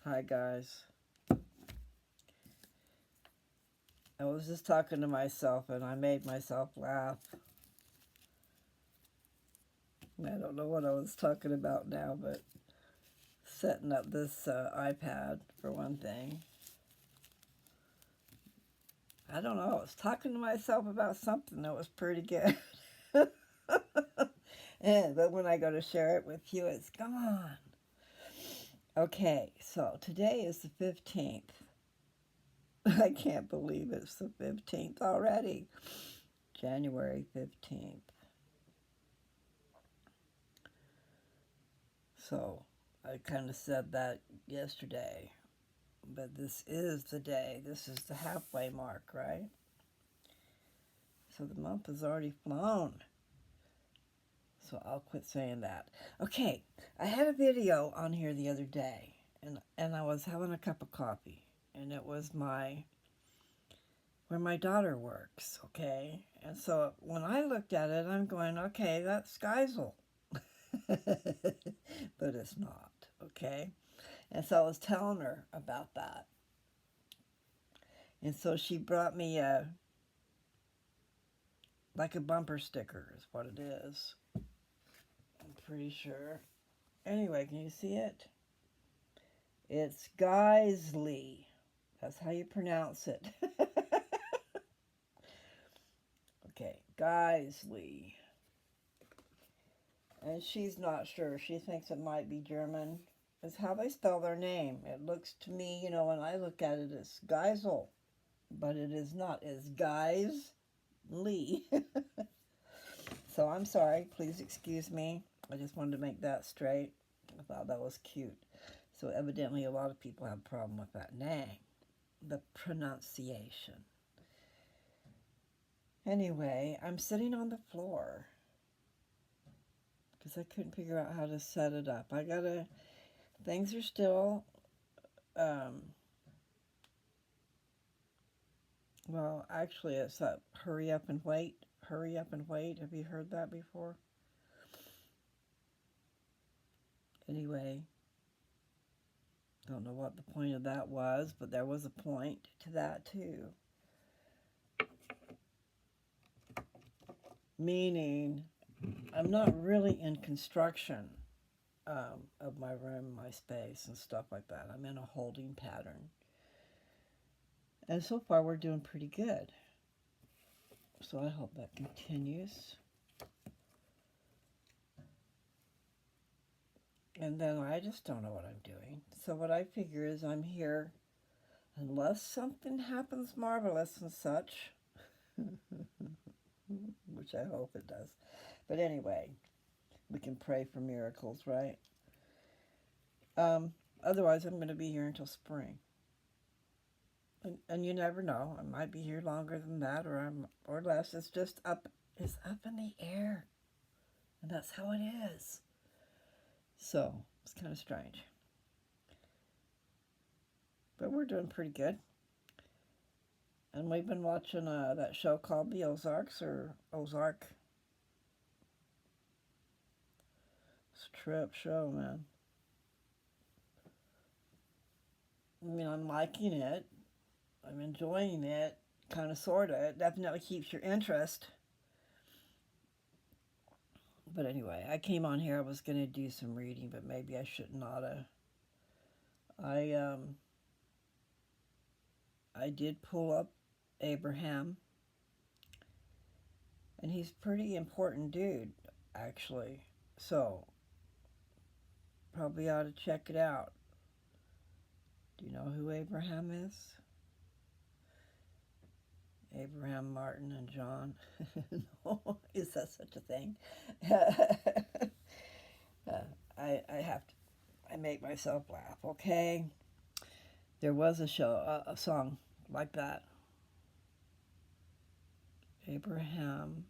Hi guys. I was just talking to myself and I made myself laugh. I don't know what I was talking about now, but setting up this iPad for one thing. I don't know. I was talking to myself about something that was pretty good. But when I go to share it with you, it's gone. Okay, so today is the 15th. I can't believe it's the 15th already. January 15th. So I kind of said that yesterday, but this is the day. This is the halfway mark, right? So the month has already flown. So I'll quit saying that. Okay, I had a video on here the other day, and I was having a cup of coffee, and it was where my daughter works, okay? And so when I looked at it, I'm going, okay, that's Geisel. But it's not, okay? And so I was telling her about that. And so she brought me like a bumper sticker is what it is. I'm pretty sure. Anyway, can you see it? It's Geisley. That's how you pronounce it. Okay, Geisley. And she's not sure. She thinks it might be German. It's how they spell their name. It looks to me, when I look at it, it's Geisel. But it is not. It's Geisley. So I'm sorry. Please excuse me. I just wanted to make that straight. I thought that was cute. So evidently a lot of people have a problem with that name, the pronunciation. Anyway, I'm sitting on the floor because I couldn't figure out how to set it up. Things are still, well, actually it's that hurry up and wait. Hurry up and wait. Have you heard that before? Anyway, don't know what the point of that was, but there was a point to that too. Meaning, I'm not really in construction of my room, my space, and stuff like that. I'm in a holding pattern. And so far, we're doing pretty good. So I hope that continues. And then I just don't know what I'm doing. So what I figure is I'm here unless something happens marvelous and such, which I hope it does. But anyway, we can pray for miracles, right? Otherwise, I'm going to be here until spring. And you never know. I might be here longer than that, or less. It's just up. It's up in the air, and that's how it is. So it's kind of strange, but we're doing pretty good. And we've been watching that show called The Ozarks or Ozark. It's a trip show, man. I mean, I'm liking it. I'm enjoying it. Kind of, sort of. It definitely keeps your interest. But anyway, I came on here. I was going to do some reading, but maybe I should not have. I did pull up Abraham, and he's a pretty important dude, actually. So, probably ought to check it out. Do you know who Abraham is? Abraham, Martin, and John. No, is that such a thing? I have to. I make myself laugh. Okay, there was a show, a song like that. Abraham,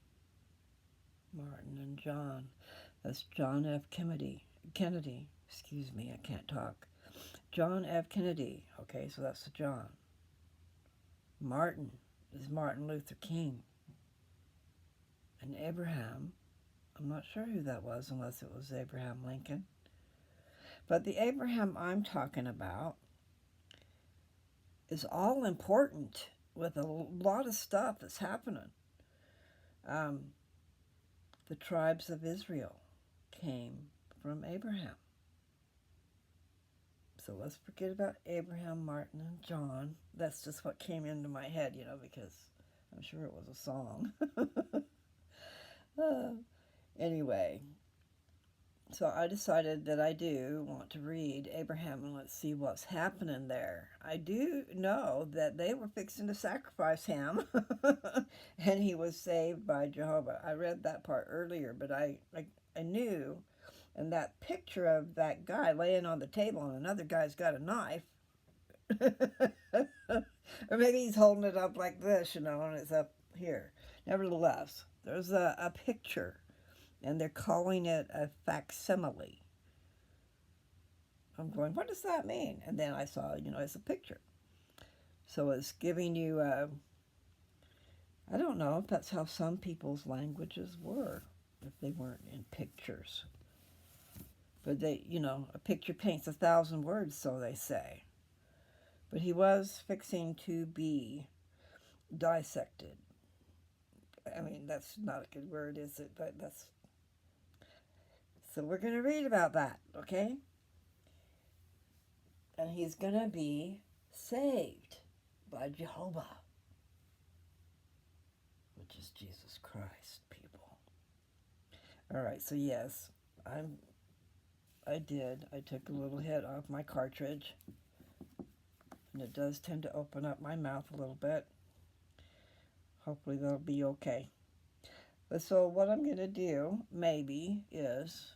Martin, and John. That's John F. Kennedy. Kennedy. Excuse me, I can't talk. John F. Kennedy. Okay, so that's the John. Martin is Martin Luther King. And Abraham, I'm not sure who that was unless it was Abraham Lincoln. But the Abraham I'm talking about is all important with a lot of stuff that's happening. Um, the tribes of Israel came from Abraham. So let's forget about Abraham, Martin, and John. That's just what came into my head, because I'm sure it was a song. Anyway, so I decided that I do want to read Abraham and let's see what's happening there. I do know that they were fixing to sacrifice him and he was saved by Jehovah. I read that part earlier, but I knew, and that picture of that guy laying on the table and another guy's got a knife. Or maybe he's holding it up like this, and it's up here. Nevertheless, there's a picture, and they're calling it a facsimile. I'm going, what does that mean? And then I saw, it's a picture. So it's giving you, I don't know if that's how some people's languages were, if they weren't in pictures. But they, a picture paints 1,000 words, so they say. But he was fixing to be dissected. I mean, that's not a good word, is it? But that's... So we're going to read about that, okay? And he's going to be saved by Jehovah, which is Jesus Christ, people. All right, so yes, I did. I took a little hit off my cartridge, and it does tend to open up my mouth a little bit. Hopefully that'll be okay. But so what I'm going to do, maybe, is,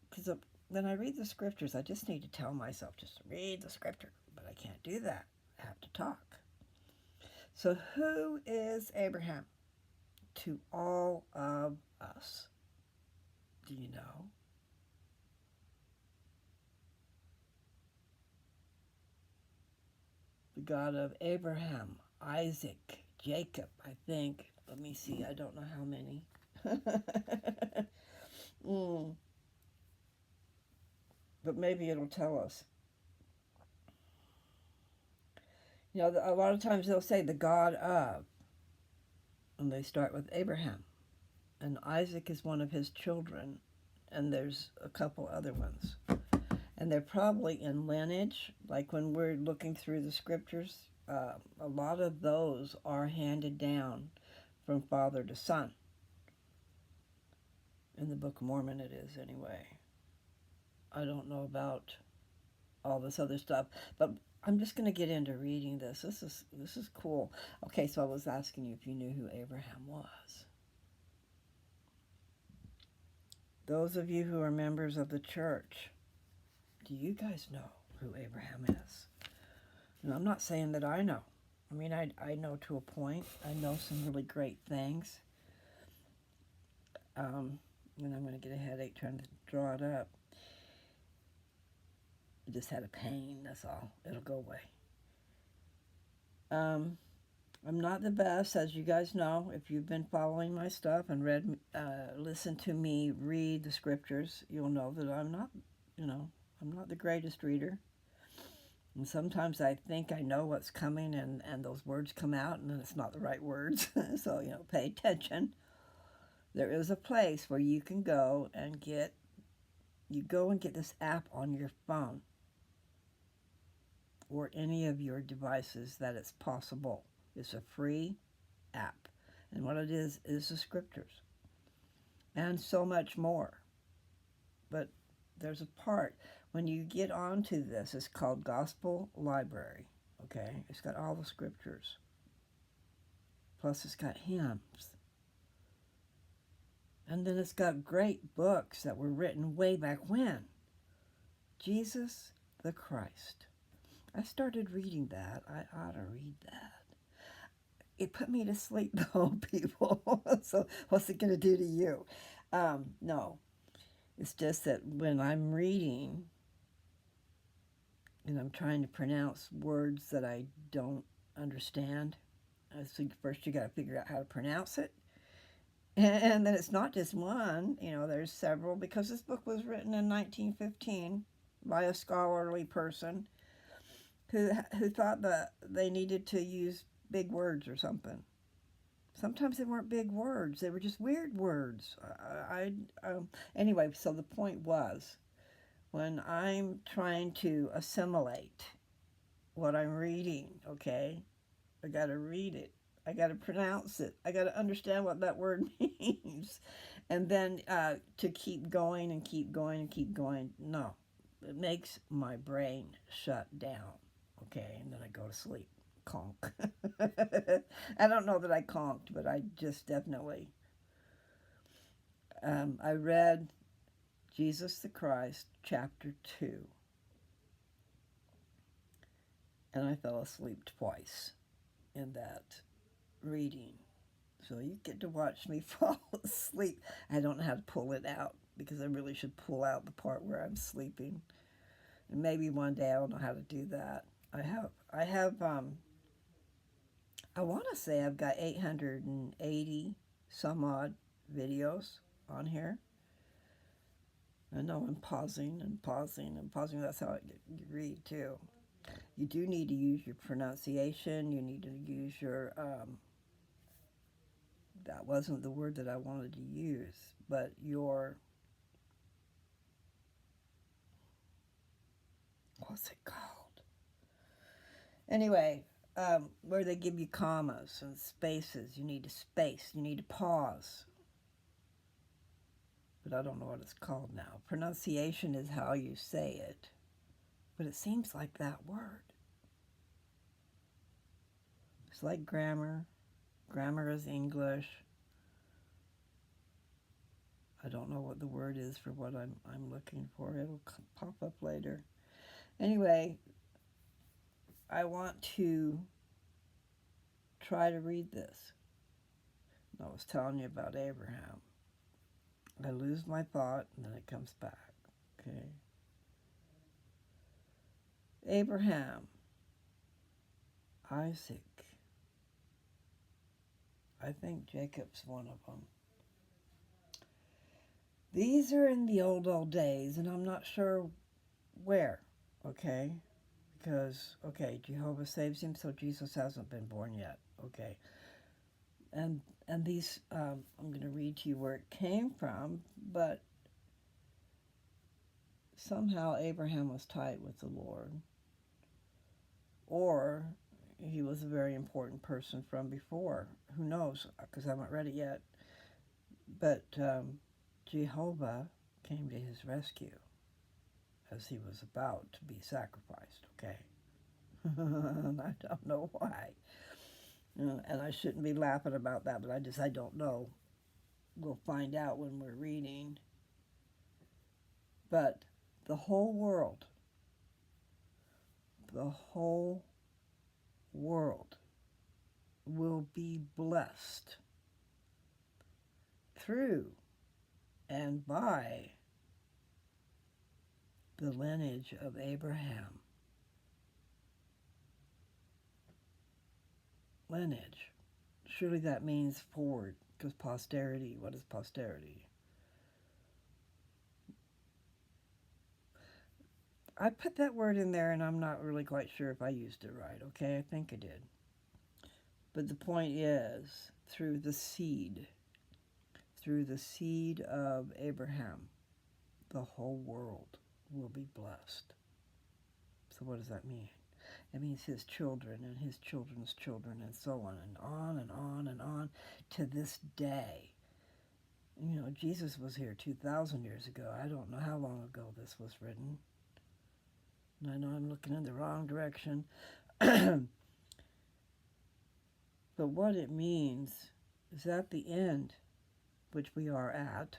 because when I read the scriptures, I just need to tell myself, just read the scripture. But I can't do that. I have to talk. So who is Abraham to all of us? Do you know? The God of Abraham, Isaac, Jacob, I think. Let me see. I don't know how many. But maybe it'll tell us. A lot of times they'll say the God of, and they start with Abraham. And Isaac is one of his children, and there's a couple other ones. And they're probably in lineage, like when we're looking through the scriptures, a lot of those are handed down from father to son. In the Book of Mormon it is, anyway. I don't know about all this other stuff, but I'm just going to get into reading this. This is cool. Okay, so I was asking you if you knew who Abraham was. Those of you who are members of the church, do you guys know who Abraham is? And I'm not saying that I know. I mean, I know to a point. I know some really great things. And I'm going to get a headache trying to draw it up. I just had a pain, that's all. It'll go away. I'm not the best, as you guys know. If you've been following my stuff and listened to me read the scriptures, you'll know that I'm not, I'm not the greatest reader. And sometimes I think I know what's coming, and those words come out, and then it's not the right words. So, pay attention. There is a place where you can go and get this app on your phone or any of your devices that it's possible. It's a free app. And what it is the scriptures. And so much more. But there's a part, when you get onto this, it's called Gospel Library. Okay? It's got all the scriptures. Plus it's got hymns. And then it's got great books that were written way back when. Jesus the Christ. I started reading that. I ought to read that. It put me to sleep, though, people. So what's it going to do to you? No. It's just that when I'm reading and I'm trying to pronounce words that I don't understand, so first you got to figure out how to pronounce it. And then it's not just one, there's several, because this book was written in 1915 by a scholarly person. who thought that they needed to use big words or something. Sometimes they weren't big words; they were just weird words. Anyway. So the point was, when I'm trying to assimilate what I'm reading, okay, I got to read it. I got to pronounce it. I got to understand what that word means. And then to keep going and keep going and keep going. No, it makes my brain shut down. Okay, and then I go to sleep. Conk. I don't know that I conked, but I just definitely. I read Jesus the Christ, chapter 2, and I fell asleep twice in that reading. So you get to watch me fall asleep. I don't know how to pull it out because I really should pull out the part where I'm sleeping. And maybe one day I'll know how to do that. I want to say I've got 880 some odd videos on here. I know I'm pausing and pausing and pausing. That's how you read too. You do need to use your pronunciation. You need to use your that wasn't the word that I wanted to use, but your, what's it called? Anyway, where they give you commas and spaces. You need to space. You need to pause. But I don't know what it's called now. Pronunciation is how you say it. But it seems like that word. It's like grammar. Grammar is English. I don't know what the word is for what I'm looking for. It'll pop up later. Anyway, I want to try to read this. I was telling you about Abraham. I lose my thought and then it comes back. Okay. Abraham, Isaac. I think Jacob's one of them. These are in the old days, and I'm not sure where, okay? Because, okay, Jehovah saves him, so Jesus hasn't been born yet, okay? And these, I'm going to read to you where it came from, but somehow Abraham was tight with the Lord, or he was a very important person from before. Who knows, because I haven't read it yet. But Jehovah came to his rescue as he was about to be sacrificed, okay? And I don't know why. And I shouldn't be laughing about that, but I don't know. We'll find out when we're reading. But the whole world will be blessed through and by the lineage of Abraham. Lineage. Surely that means forward, because posterity, what is posterity? I put that word in there and I'm not really quite sure if I used it right, okay? I think I did. But the point is, through the seed of Abraham, the whole world will be blessed. So what does that mean? It means his children and his children's children and so on and on and on and on to this day. You know, Jesus was here 2,000 years ago. I don't know how long ago this was written. And I know I'm looking in the wrong direction. But what it means is at the end, which we are at,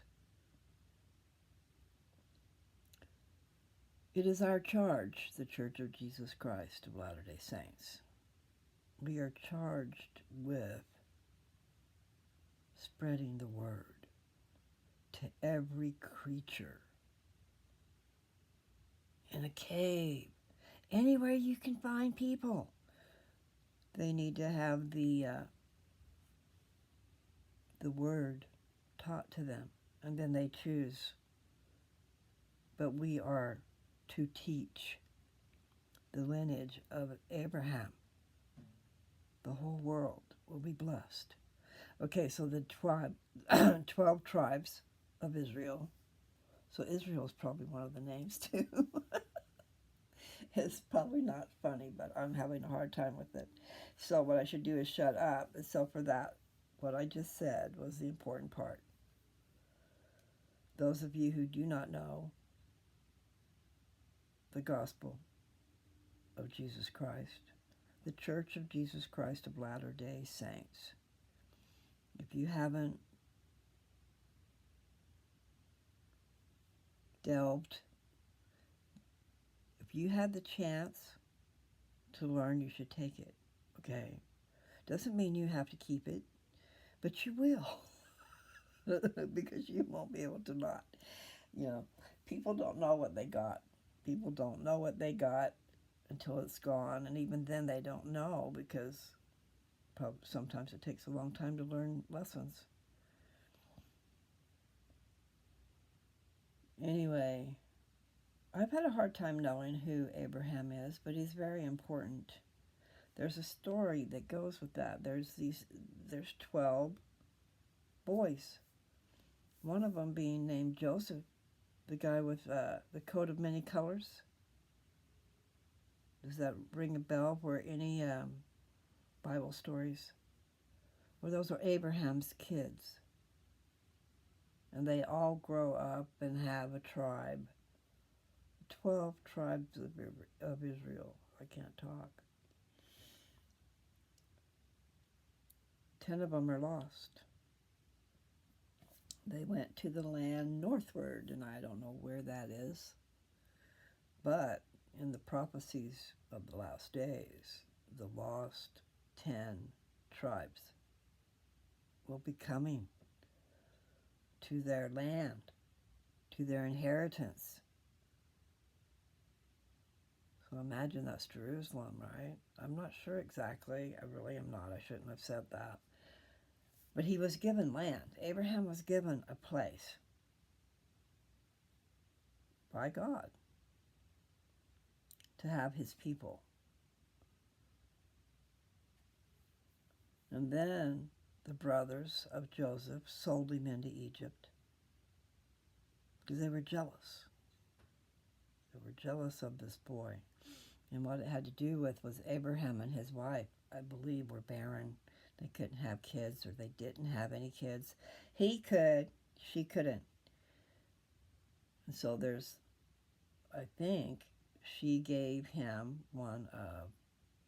it is our charge, the Church of Jesus Christ of Latter-day Saints. We are charged with spreading the word to every creature in a cave, anywhere you can find people. They need to have the word taught to them, and then they choose. But we are to teach the lineage of Abraham. The whole world will be blessed. Okay, so the 12 tribes of Israel. So Israel is probably one of the names too. It's probably not funny, but I'm having a hard time with it. So what I should do is shut up. So for that, what I just said was the important part. Those of you who do not know the gospel of Jesus Christ, the Church of Jesus Christ of Latter-day Saints, if you haven't delved, if you had the chance to learn, you should take it, okay? Doesn't mean you have to keep it, but you will. Because you won't be able to not. You know, people don't know what they got. People don't know what they got until it's gone, and even then they don't know because sometimes it takes a long time to learn lessons. Anyway, I've had a hard time knowing who Abraham is, but he's very important. There's a story that goes with that. There's 12 boys. One of them being named Joseph, the guy with the coat of many colors. Does that ring a bell? Were any Bible stories? Well, those are Abraham's kids. And they all grow up and have a tribe. 12 tribes of Israel. I can't talk. 10 of them are lost. They went to the land northward, and I don't know where that is. But in the prophecies of the last days, the lost 10 tribes will be coming to their land, to their inheritance. So imagine that's Jerusalem, right? I'm not sure exactly. I really am not. I shouldn't have said that. But he was given land. Abraham was given a place by God to have his people. And then the brothers of Joseph sold him into Egypt because they were jealous. They were jealous of this boy. And what it had to do with was Abraham and his wife, I believe, were barren. They couldn't have kids, or they didn't have any kids. He could, she couldn't. And so I think she gave him one of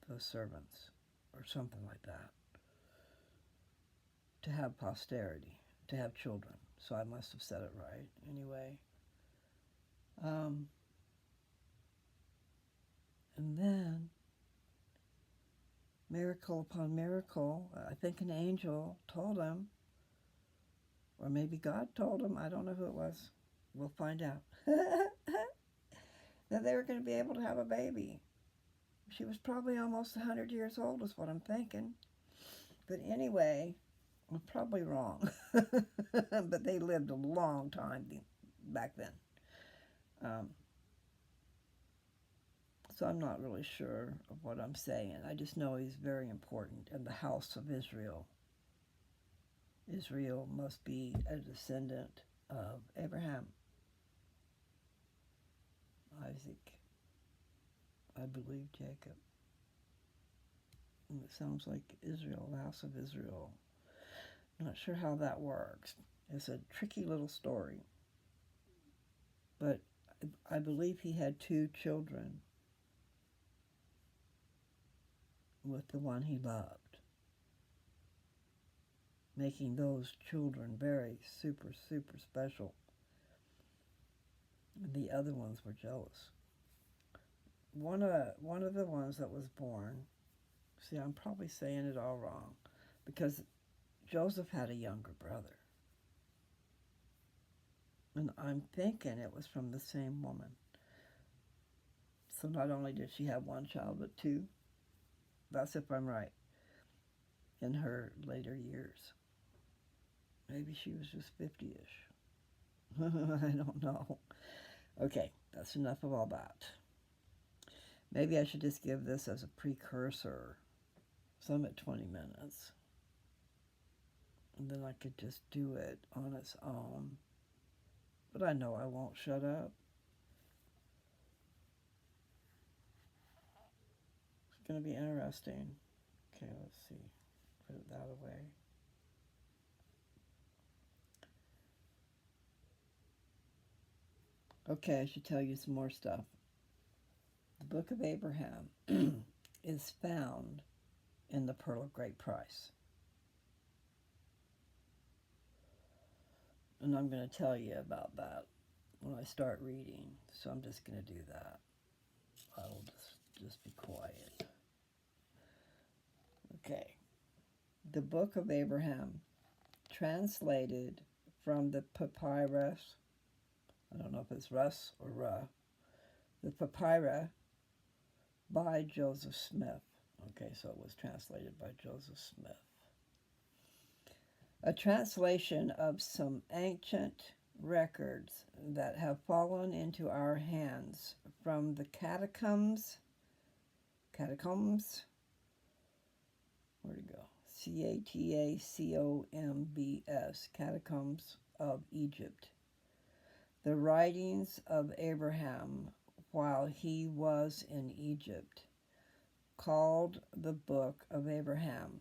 the servants or something like that to have posterity, to have children. So I must have said it right. Anyway. And then, miracle upon miracle, I think an angel told him, or maybe God told him, I don't know who it was. We'll find out. That they were going to be able to have a baby. She was probably almost 100 years old is what I'm thinking. But anyway, I'm probably wrong. But they lived a long time back then. So I'm not really sure of what I'm saying. I just know he's very important in the house of Israel. Israel must be a descendant of Abraham, Isaac, I believe Jacob. And it sounds like Israel, the house of Israel. Not sure how that works. It's a tricky little story. But I believe he had 2 children with the one he loved, making those children very super, super special. And the other ones were jealous. One of the ones that was born, see, I'm probably saying it all wrong, because Joseph had a younger brother. And I'm thinking it was from the same woman. So not only did she have 1 child, but 2. That's if I'm right. In her later years. Maybe she was just 50-ish. I don't know. Okay, that's enough of all that. Maybe I should just give this as a precursor. So I'm at 20 minutes. And then I could just do it on its own. But I know I won't shut up. It's going to be interesting. Okay, let's see. Put that away. Okay, I should tell you some more stuff. The Book of Abraham is found in the Pearl of Great Price. And I'm going to tell you about that when I start reading. So I'm just going to do that. I will just be quiet. Okay. The Book of Abraham, translated from the papyrus. I don't know if it's Russ or Ruh. The papyrus by Joseph Smith. Okay, so it was translated by Joseph Smith. A translation of some ancient records that have fallen into our hands from the catacombs, where'd it go? Catacombs, catacombs of Egypt. The writings of Abraham while he was in Egypt, called the Book of Abraham,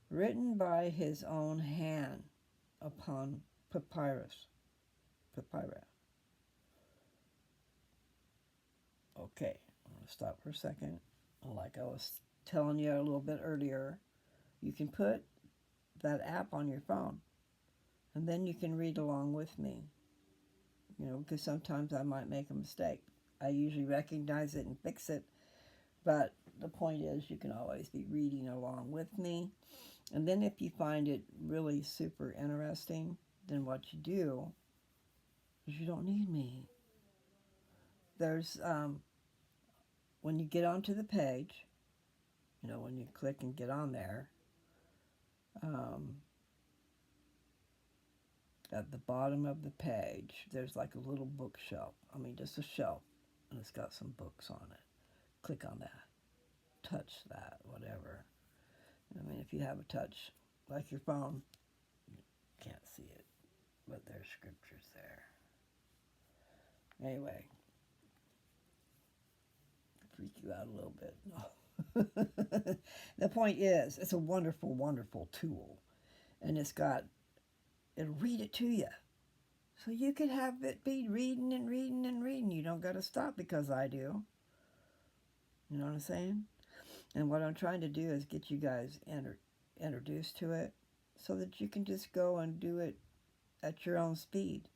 written by his own hand upon papyrus. Okay, I'm going to stop for a second. Like I was telling you a little bit earlier, you can put that app on your phone, and then you can read along with me. You know, because sometimes I might make a mistake. I usually recognize it and fix it, but the point is you can always be reading along with me. And then if you find it really super interesting, then what you do is you don't need me. There's, when you get onto the page, you know, when you click and get on there, at the bottom of the page, there's like a little bookshelf. I mean, just a shelf, and it's got some books on it. Click on that. Touch that, whatever. I mean, if you have a touch like your phone, you can't see it, but there's scriptures there. Anyway, freak you out a little bit. No. The point is, it's a wonderful, wonderful tool, and it'll read it to you. So you could have it be reading and reading and reading. You don't got to stop because I do. You know what I'm saying? And what I'm trying to do is get you guys introduced to it so that you can just go and do it at your own speed.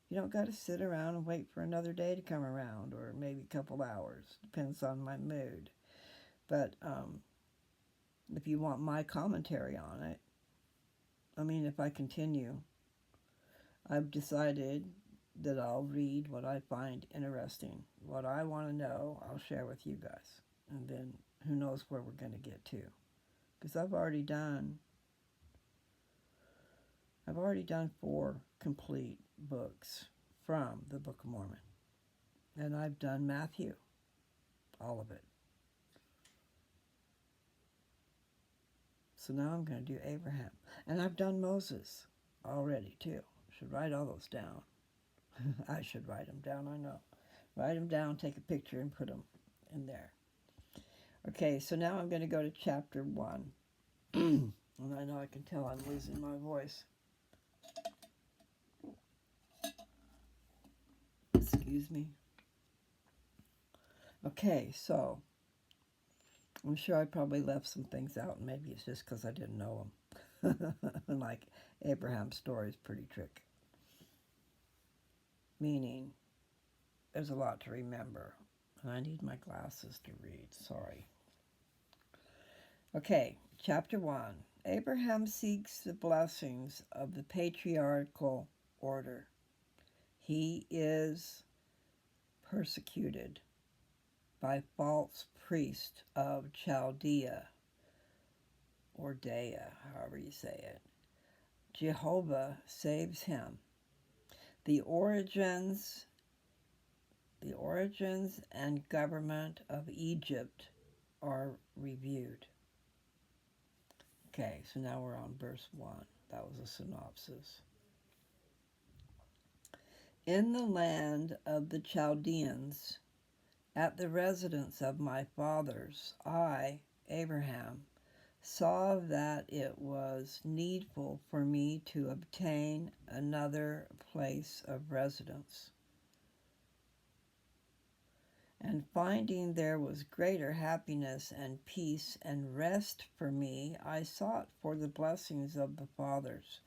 You don't got to sit around and wait for another day to come around, or maybe a couple hours. Depends on my mood. But if you want my commentary on it, I mean, if I continue, I've decided that I'll read what I find interesting. What I want to know, I'll share with you guys. And then who knows where we're going to get to. Because I've already done 4 complete books from the Book of Mormon. And I've done Matthew, all of it. So now I'm going to do Abraham. And I've done Moses already, too. Should write all those down. I should write them down, I know. Write them down, take a picture, and put them in there. Okay, so now I'm going to go to chapter 1. And I know I can tell I'm losing my voice. Excuse me. Okay, so I'm sure I probably left some things out, and maybe it's just because I didn't know them. Like Abraham's story is pretty tricky. Meaning, there's a lot to remember, and I need my glasses to read. Sorry. Okay, chapter 1. Abraham seeks the blessings of the patriarchal order. He is persecuted by false priest of Chaldea, or Dea, however you say it. Jehovah saves him. The origins origins and government of Egypt are reviewed. Okay, so now we're on verse 1. That was a synopsis. In the land of the Chaldeans, at the residence of my fathers, I, Abraham, saw that it was needful for me to obtain another place of residence. And finding there was greater happiness and peace and rest for me, I sought for the blessings of the fathers,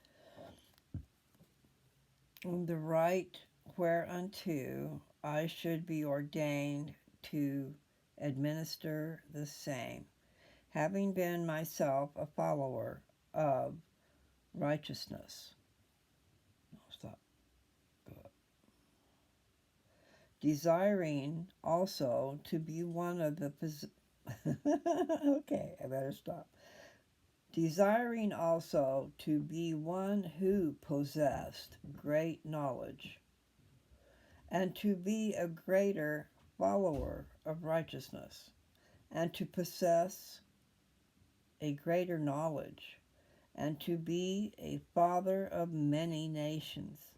and the right whereunto I should be ordained to administer the same, having been myself a follower of righteousness. Stop. Go up. Desiring also to be one of the okay, I better stop. Desiring also to be one who possessed great knowledge, and to be a greater follower of righteousness, and to possess a greater knowledge, and to be a father of many nations,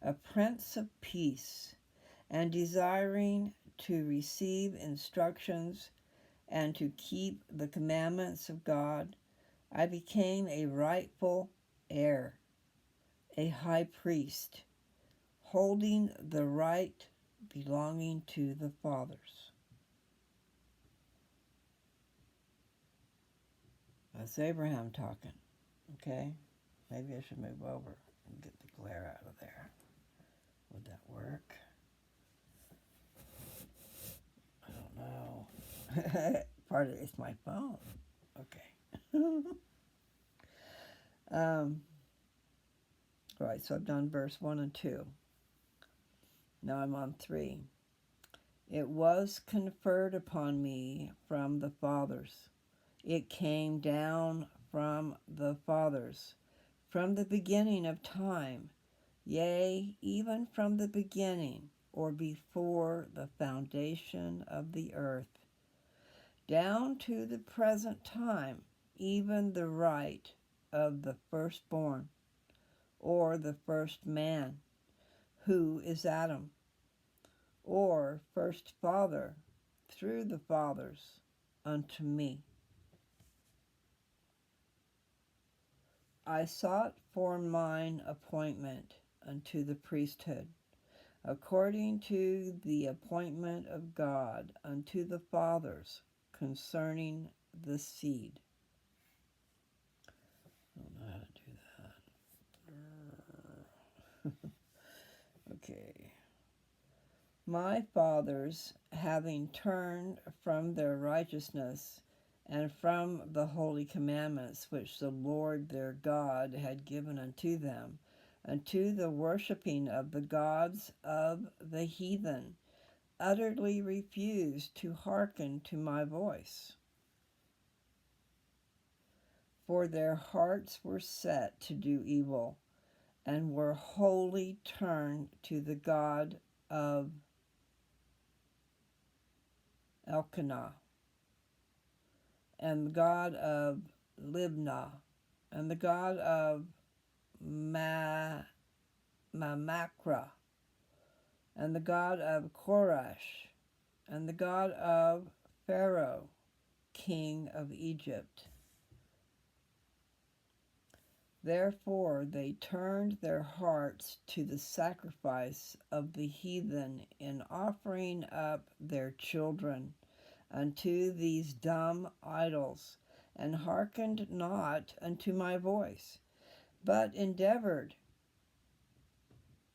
a prince of peace, and desiring to receive instructions and to keep the commandments of God, I became a rightful heir, a high priest, holding the right belonging to the fathers. That's Abraham talking, okay? Maybe I should move over and get the glare out of there. Would that work? I don't know. Part of it's my phone. Okay. Right, so I've done verse 1 and 2. Now I'm on 3. It was conferred upon me from the fathers. It came down from the fathers, from the beginning of time, yea, even from the beginning, or before the foundation of the earth, down to the present time, even the right of the firstborn, or the first man, who is Adam, or first father, through the fathers, unto me. I sought for mine appointment unto the priesthood, according to the appointment of God unto the fathers concerning the seed. I don't know how to do that. Okay. My fathers, having turned from their righteousness and from the holy commandments which the Lord their God had given unto them, unto the worshipping of the gods of the heathen, utterly refused to hearken to my voice. For their hearts were set to do evil, and were wholly turned to the God of Elkanah, and the God of Libnah, and the God of Mamachra, and the God of Korash, and the God of Pharaoh, king of Egypt. Therefore they turned their hearts to the sacrifice of the heathen in offering up their children unto these dumb idols, and hearkened not unto my voice, but endeavored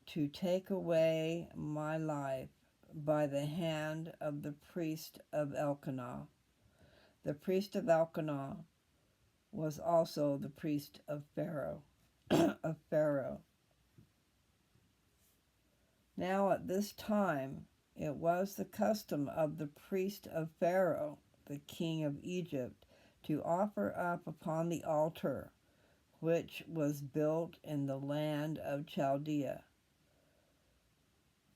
to take away my life by the hand of the priest of Elkanah. The priest of Elkanah was also the priest of Pharaoh. Now at this time it was the custom of the priest of Pharaoh, the king of Egypt, to offer up upon the altar which was built in the land of Chaldea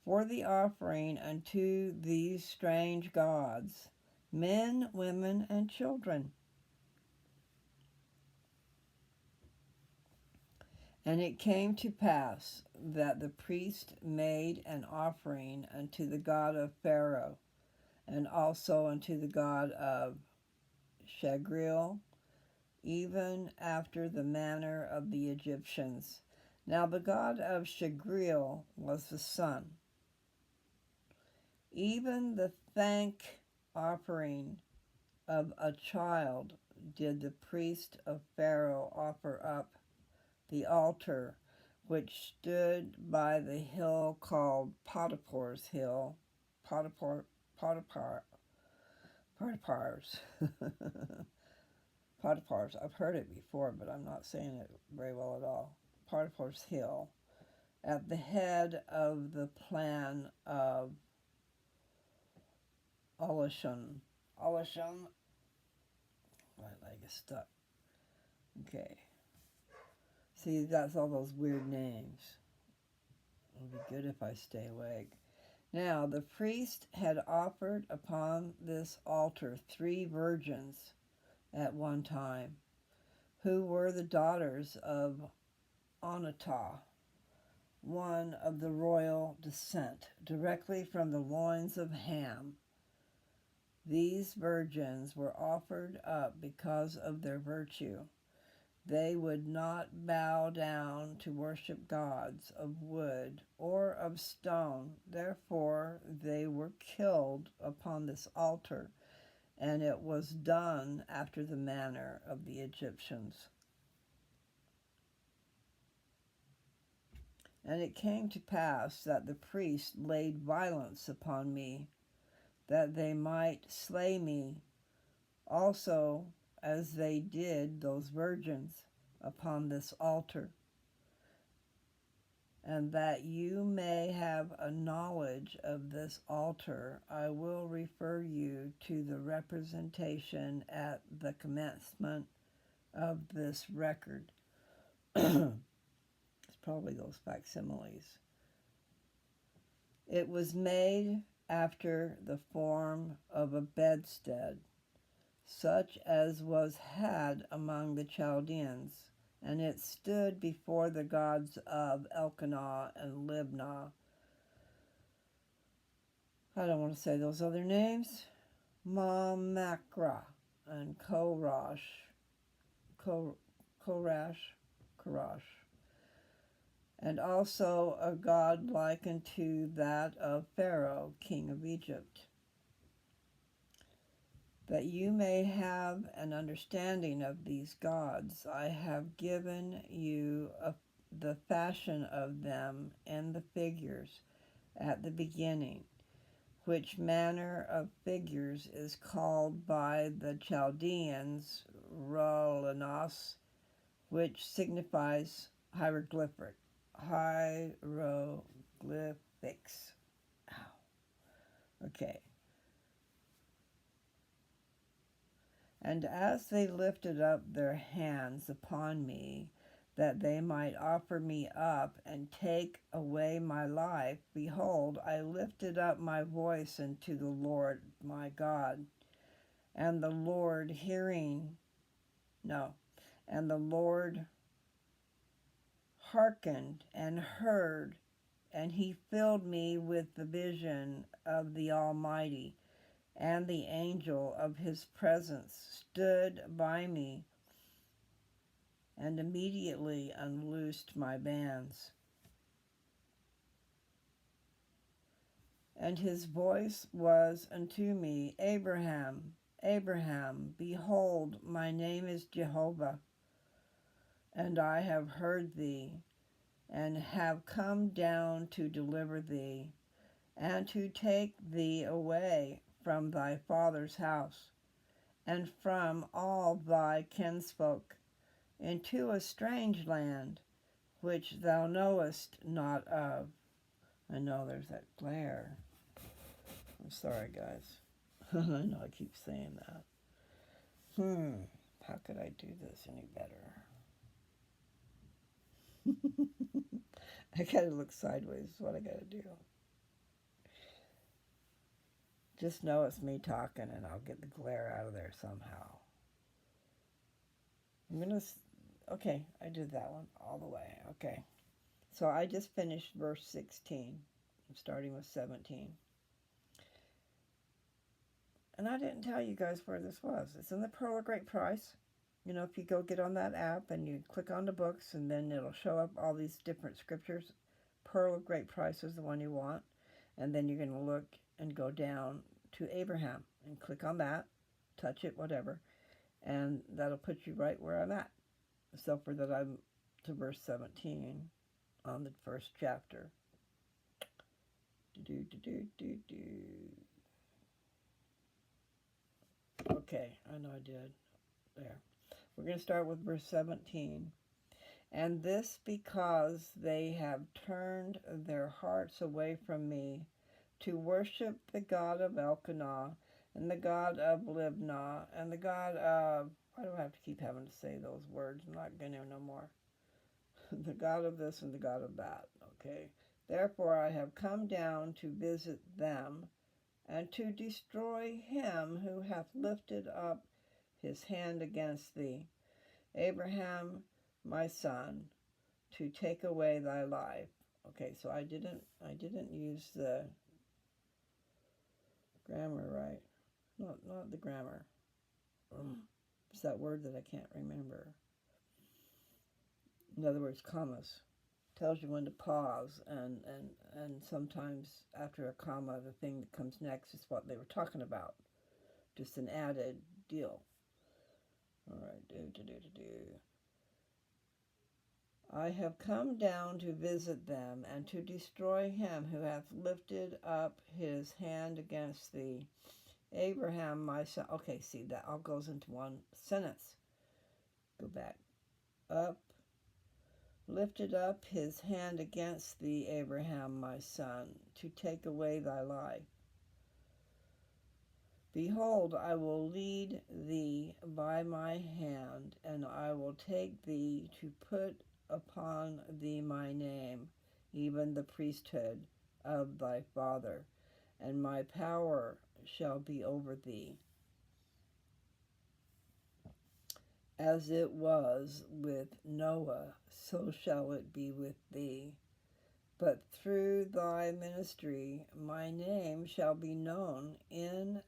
for the offering unto these strange gods, men, women, and children. And it came to pass that the priest made an offering unto the god of Pharaoh, and also unto the god of Shagril, even after the manner of the Egyptians. Now the god of Shagril was the sun. Even the thank offering of a child did the priest of Pharaoh offer up the altar which stood by the hill called Potiphar's Hill. Potiphar, Potiphar's. Potiphar's. I've heard it before, but I'm not saying it very well at all. Potiphar's Hill, at the head of the plan of Olishon. Olishon. My leg is stuck. Okay. See, that's all those weird names. It'll be good if I stay awake. Now, the priest had offered upon this altar 3 virgins at one time, who were the daughters of Anatah, one of the royal descent, directly from the loins of Ham. These virgins were offered up because of their virtue. They would not bow down to worship gods of wood or of stone. Therefore, they were killed upon this altar, and it was done after the manner of the Egyptians. And it came to pass that the priest laid violence upon me, that they might slay me, also as they did those virgins upon this altar. And that you may have a knowledge of this altar, I will refer you to the representation at the commencement of this record. It's probably those facsimiles. It was made after the form of a bedstead, such as was had among the Chaldeans, and it stood before the gods of Elkanah and Libnah. I don't want to say those other names. Mamacra and Korash, and also a god like unto that of Pharaoh, king of Egypt. That you may have an understanding of these gods, I have given you the fashion of them in the figures at the beginning, which manner of figures is called by the Chaldeans Rolanos, which signifies hieroglyphics. Okay. And as they lifted up their hands upon me, that they might offer me up and take away my life, behold, I lifted up my voice unto the Lord my God. And the Lord hearkened and heard, and he filled me with the vision of the Almighty. And the angel of his presence stood by me, and immediately unloosed my bands. And his voice was unto me, Abraham, Abraham, behold, my name is Jehovah, and I have heard thee, and have come down to deliver thee, and to take thee away from thy father's house, and from all thy kinsfolk, into a strange land, which thou knowest not of. I know there's that glare. I'm sorry, guys. I know I keep saying that. How could I do this any better? I gotta look sideways is what I gotta do. Just know it's me talking, and I'll get the glare out of there somehow. I'm going to... Okay, I did that one all the way. Okay. So I just finished verse 16. I'm starting with 17. And I didn't tell you guys where this was. It's in the Pearl of Great Price. You know, if you go get on that app and you click on the books, and then it'll show up all these different scriptures. Pearl of Great Price is the one you want. And then you're going to look and go down to Abraham and click on that, touch it, whatever. And that'll put you right where I'm at. Except for that I'm to verse 17 on the first chapter. Okay, I know I did. There. We're going to start with verse 17. And this because they have turned their hearts away from me to worship the God of Elkanah and the God of Libnah and the God of... I don't have to keep having to say those words. I'm not going to no more. The God of this and the God of that. Okay. Therefore I have come down to visit them and to destroy him who hath lifted up his hand against thee, Abraham, my son, to take away thy life. Okay, so I didn't use the grammar right. Not the grammar. It's that word that I can't remember. In other words, commas. Tells you when to pause, and sometimes after a comma, the thing that comes next is what they were talking about. Just an added deal. All right, I have come down to visit them and to destroy him who hath lifted up his hand against thee, Abraham, my son. Okay, see, that all goes into one sentence. Go back. Up. Lifted up his hand against thee, Abraham, my son, to take away thy life. Behold, I will lead thee by my hand, and I will take thee to put upon thee my name, even the priesthood of thy father, and my power shall be over thee. As it was with Noah, so shall it be with thee. But through thy ministry my name shall be known in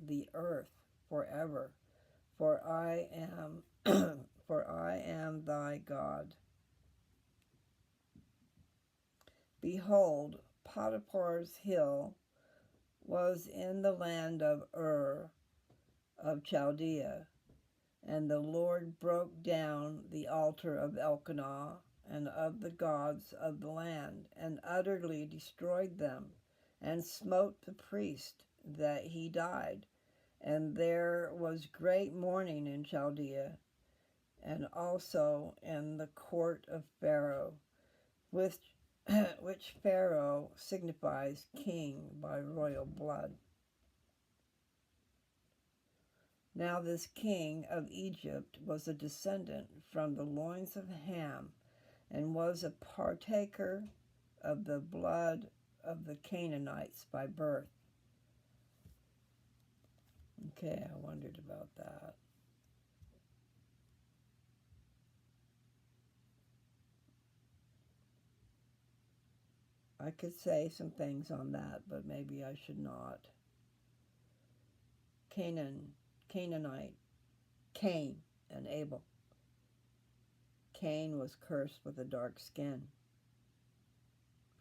the earth forever, for I am thy God. Behold, Potiphar's hill was in the land of Ur of Chaldea, and the Lord broke down the altar of Elkanah and of the gods of the land, and utterly destroyed them, and smote the priest that he died. And there was great mourning in Chaldea, and also in the court of Pharaoh, which Pharaoh signifies king by royal blood. Now this king of Egypt was a descendant from the loins of Ham, and was a partaker of the blood of the Canaanites by birth. Okay, I wondered about that. I could say some things on that, but maybe I should not. Canaanite, Cain and Abel. Cain was cursed with a dark skin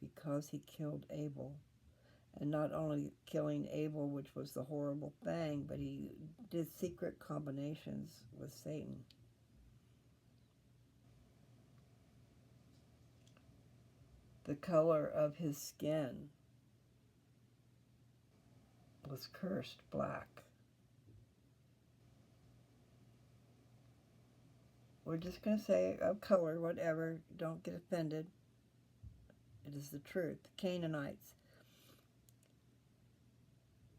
because he killed Abel. And not only killing Abel, which was the horrible thing, but he did secret combinations with Satan. The color of his skin was cursed black. We're just going to say of color, whatever. Don't get offended. It is the truth. The Canaanites.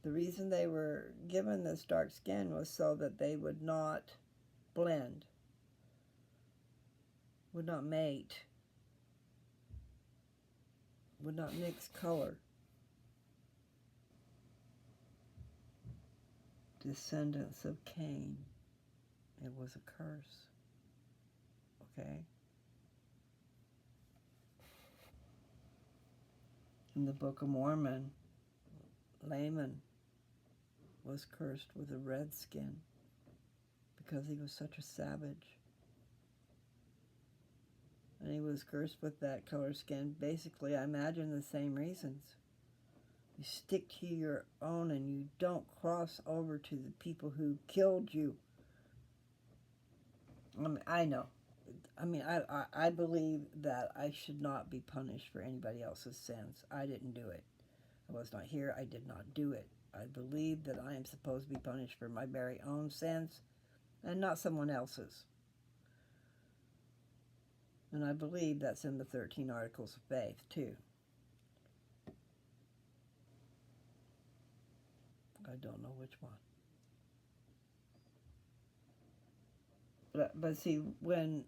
The reason they were given this dark skin was so that they would not blend, would not mate, would not mix color. descendants of Cain. It was a curse. Okay? In the Book of Mormon, Laman was cursed with a red skin because he was such a savage. And he was cursed with that color skin. Basically, I imagine the same reasons. You stick to your own and you don't cross over to the people who killed you. I know. I believe that I should not be punished for anybody else's sins. I didn't do it. I was not here. I did not do it. I believe that I am supposed to be punished for my very own sins and not someone else's. And I believe that's in the 13 Articles of Faith, too. I don't know which one. But see, when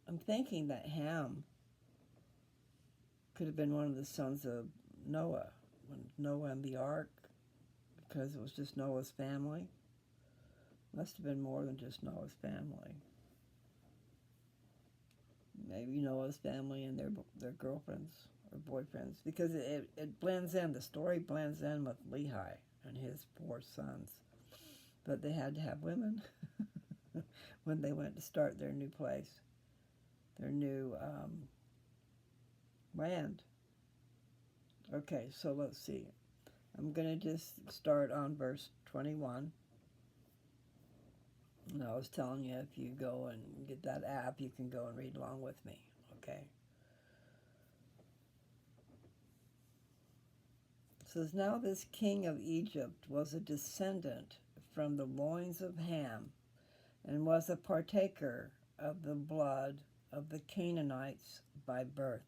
I'm thinking that Ham could have been one of the sons of Noah, when Noah and the ark, because it was just Noah's family. Must have been more than just Noah's family. Maybe Noah's family and their girlfriends or boyfriends, because it blends in. The story blends in with Lehi and his 4 sons. But they had to have women when they went to start their new place, their new land. Okay, so let's see. I'm going to just start on verse 21. And I was telling you, if you go and get that app, you can go and read along with me, okay? It says, now this king of Egypt was a descendant from the loins of Ham, and was a partaker of the blood of the Canaanites by birth.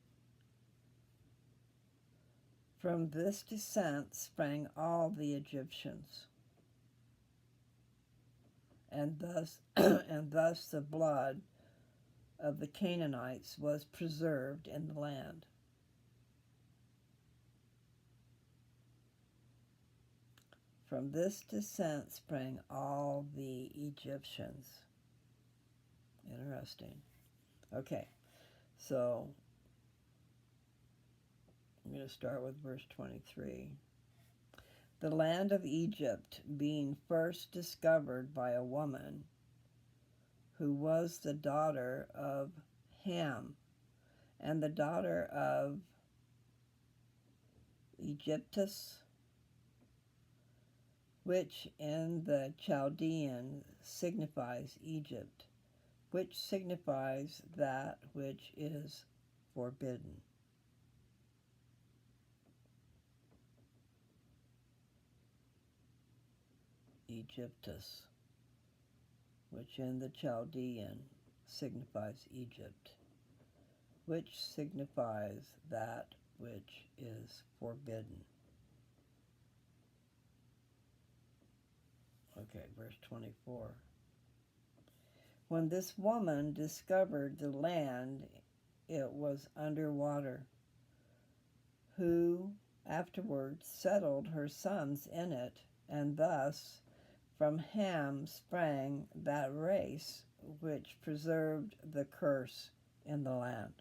From this descent sprang all the Egyptians, and thus the blood of the Canaanites was preserved in the land. From this descent sprang all the Egyptians. Interesting. Okay, so I'm going to start with verse 23. The land of Egypt being first discovered by a woman who was the daughter of Ham and the daughter of Egyptus, which in the Chaldean signifies Egypt, which signifies that which is forbidden. Egyptus, which in the Chaldean signifies Egypt, which signifies that which is forbidden. Okay, verse 24. When this woman discovered the land, it was under water, who afterwards settled her sons in it, and thus from Ham sprang that race which preserved the curse in the land.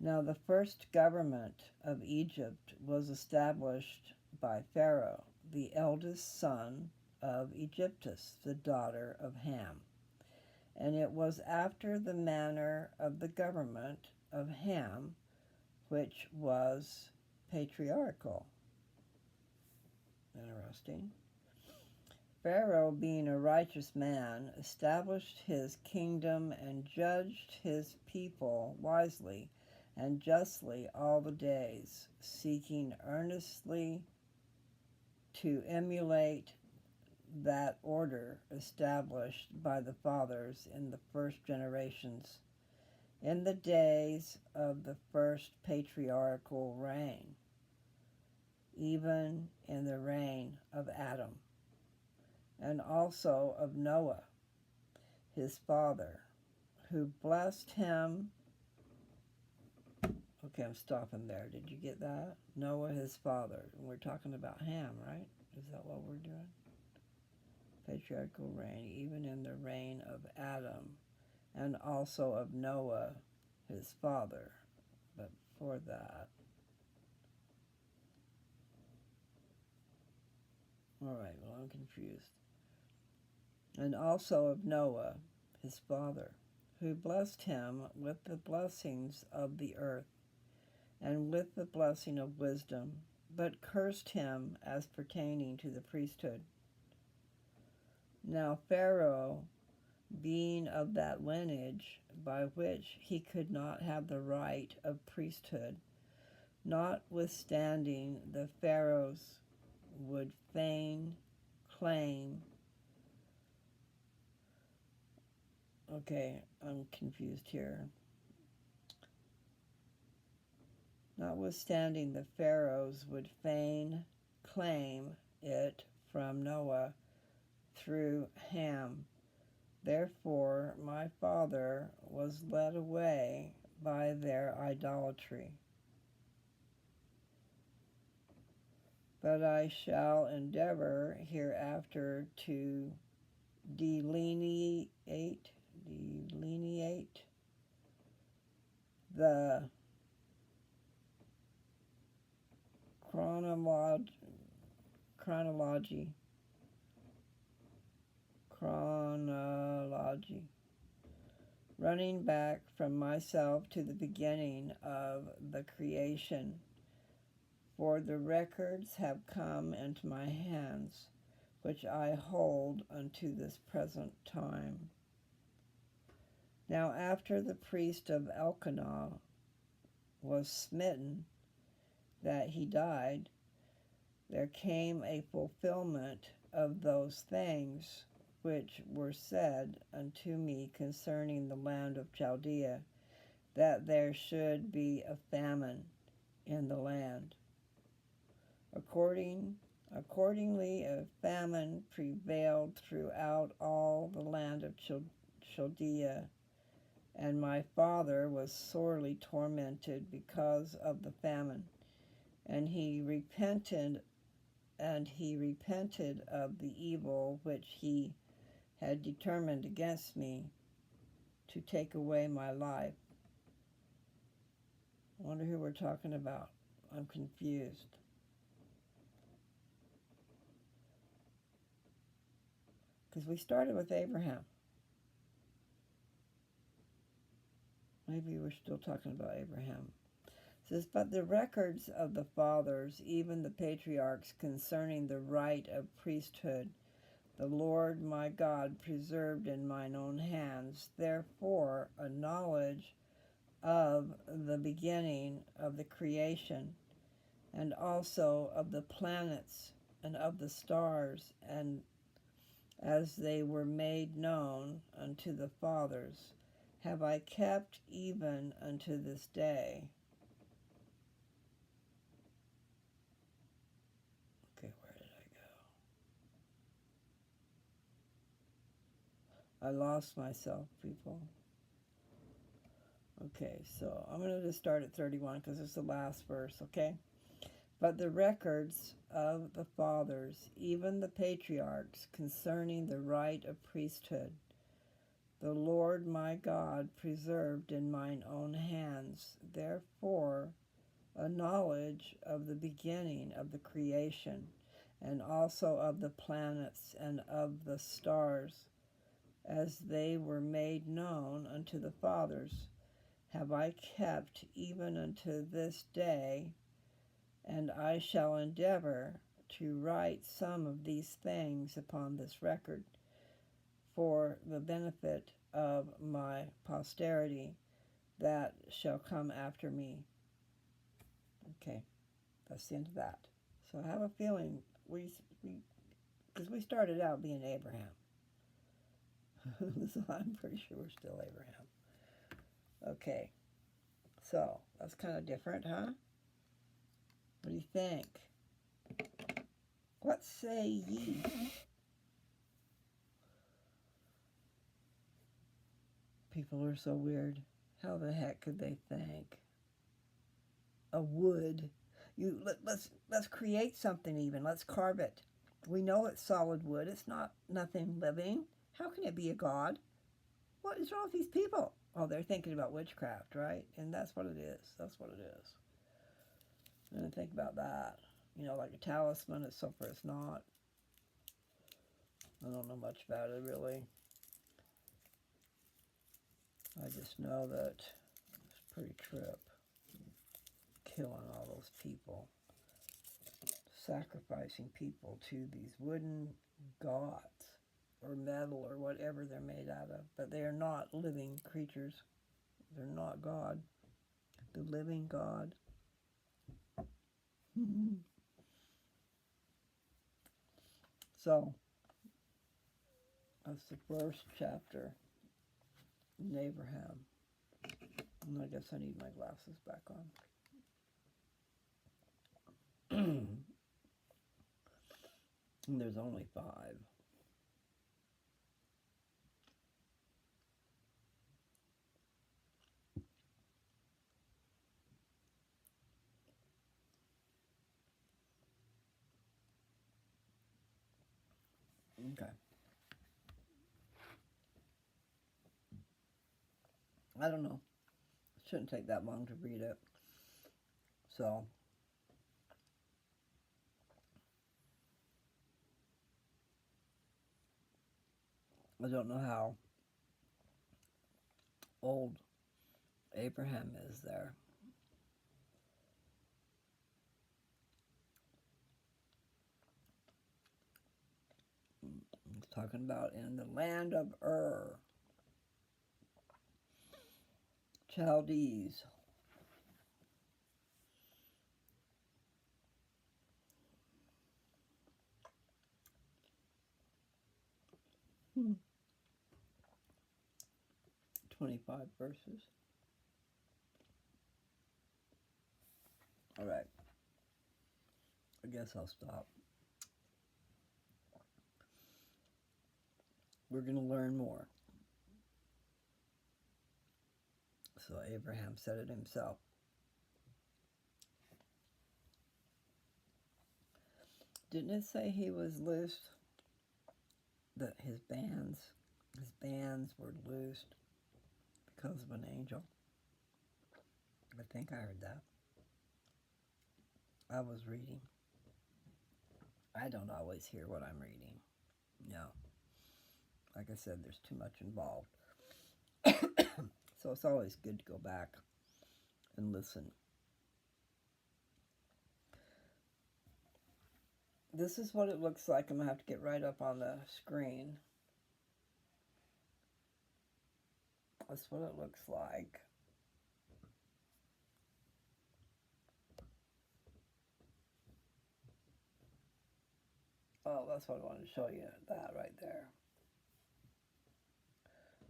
Now the first government of Egypt was established by Pharaoh, the eldest son of Egyptus, the daughter of Ham. And it was after the manner of the government of Ham, which was patriarchal. Interesting. Pharaoh, being a righteous man, established his kingdom and judged his people wisely and justly all the days, seeking earnestly to emulate that order established by the fathers in the first generations, in the days of the first patriarchal reign, even in the reign of Adam, and also of Noah, his father, who blessed him. Okay, I'm stopping there. Did you get that? Noah, his father. We're talking about Ham, right? Is that what we're doing? Patriarchal reign, even in the reign of Adam, and also of Noah, his father. But before that, all right, well, I'm confused. And also of Noah, his father, who blessed him with the blessings of the earth and with the blessing of wisdom, but cursed him as pertaining to the priesthood. Now Pharaoh, being of that lineage by which he could not have the right of priesthood, notwithstanding the Pharaohs would fain claim. Okay, I'm confused here. Notwithstanding the Pharaohs would fain claim it from Noah through Ham. Therefore my father was led away by their idolatry. But I shall endeavor hereafter to delineate the chronology, running back from myself to the beginning of the creation. For the records have come into my hands, which I hold unto this present time. Now after the priest of Elkanah was smitten, that he died, there came a fulfillment of those things which were said unto me concerning the land of Chaldea, that there should be a famine in the land. Accordingly, a famine prevailed throughout all the land of Chaldea, and my father was sorely tormented because of the famine, and he repented of the evil which he had determined against me to take away my life. I wonder who we're talking about. I'm confused. Because we started with Abraham. Maybe we're still talking about Abraham. It says, but the records of the fathers, even the patriarchs, concerning the right of priesthood, the Lord my God preserved in mine own hands. Therefore, a knowledge of the beginning of the creation, and also of the planets and of the stars, and as they were made known unto the fathers, have I kept even unto this day. Okay, where did I go? I lost myself, people. Okay, so I'm going to just start at 31 because it's the last verse, okay? But the records of the fathers, even the patriarchs, concerning the right of priesthood, the Lord my God preserved in mine own hands. Therefore, a knowledge of the beginning of the creation, and also of the planets and of the stars, as they were made known unto the fathers, have I kept even unto this day, and I shall endeavor to write some of these things upon this record for the benefit of my posterity that shall come after me. Okay, that's the end of that. So I have a feeling because we started out being Abraham. So I'm pretty sure we're still Abraham. Okay, so that's kind of different, huh? What do you think? What say ye? People are so weird. How the heck could they think? a wood. Let's create something even. Let's carve it. We know it's solid wood. It's not nothing living. How can it be a god? What is wrong with these people? Oh, they're thinking about witchcraft, right? And that's what it is. That's what it is. And think about that. Like a talisman and so forth. It's not. I don't know much about it really. I just know that it's a pretty trip. Killing all those people. Sacrificing people to these wooden gods or metal or whatever they're made out of. But they are not living creatures. They're not God. The living God. So, that's the first chapter in Abraham. And I guess I need my glasses back on. And there's only 5. Okay. I don't know. It shouldn't take that long to read it. So, I don't know how old Abraham is there. He's talking about in the land of Ur, Chaldees. Hmm. 25 verses. All right. I guess I'll stop. We're going to learn more. So Abraham said it himself. Didn't it say he was loosed? That his bands were loosed because of an angel? I think I heard that. I was reading. I don't always hear what I'm reading. No. Like I said, there's too much involved. So it's always good to go back and listen. This is what it looks like. I'm going to have to get right up on the screen. That's what it looks like. Oh, that's what I wanted to show you. That right there.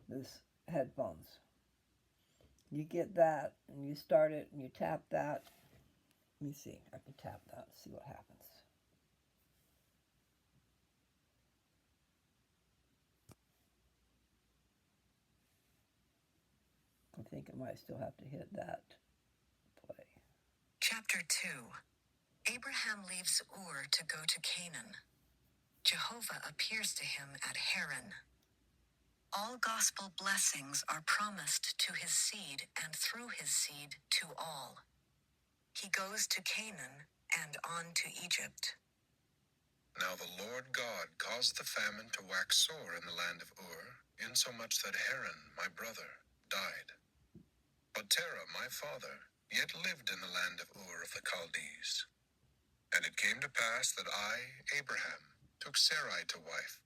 This headphones. You get that and you start it and you tap that. Let me see. I can tap that and see what happens. I think I might still have to hit that play. Chapter 2. Abraham leaves Ur to go to Canaan. Jehovah appears to him at Haran. All gospel blessings are promised to his seed and through his seed to all. He goes to Canaan and on to Egypt. Now the Lord God caused the famine to wax sore in the land of Ur, insomuch that Haran, my brother, died. But Terah, my father, yet lived in the land of Ur of the Chaldees. And it came to pass that I, Abraham, took Sarai to wife,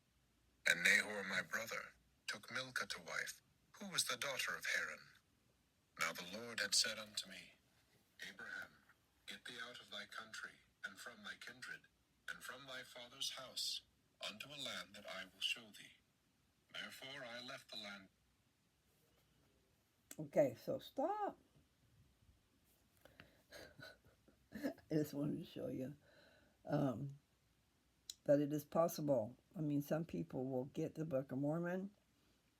and Nahor, my brother, took Milcah to wife, who was the daughter of Haran. Now the Lord had said unto me, Abraham, get thee out of thy country, and from thy kindred, and from thy father's house, unto a land that I will show thee. Therefore I left the land. Okay, so stop. I just wanted to show you that it is possible. I mean, some people will get the Book of Mormon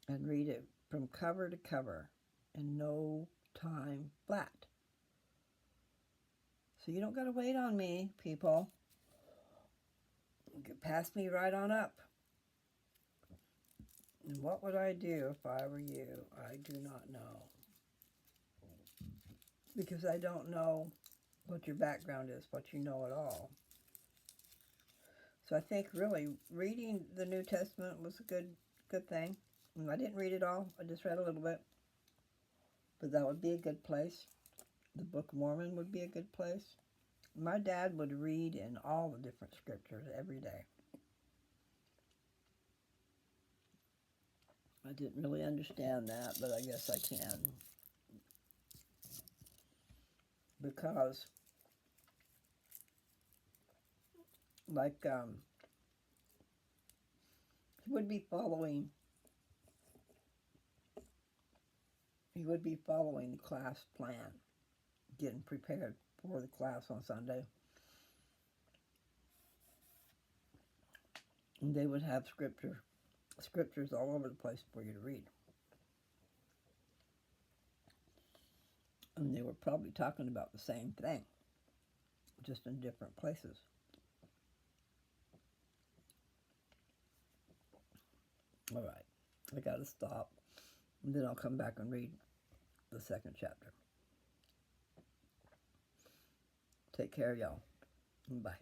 and read it from cover to cover in no time flat. So you don't got to wait on me, people. You can pass me right on up. And what would I do if I were you? I do not know. Because I don't know what your background is, what you know at all. So I think really reading the New Testament was a good thing. And I didn't read it all. I just read a little bit. But that would be a good place. The Book of Mormon would be a good place. My dad would read in all the different scriptures every day. I didn't really understand that, but I guess I can. Because, like, he would be following the class plan, getting prepared for the class on Sunday. And they would have scriptures all over the place for you to read. And they were probably talking about the same thing, just in different places. All right, I got to stop, and then I'll come back and read the second chapter. Take care, y'all. Bye.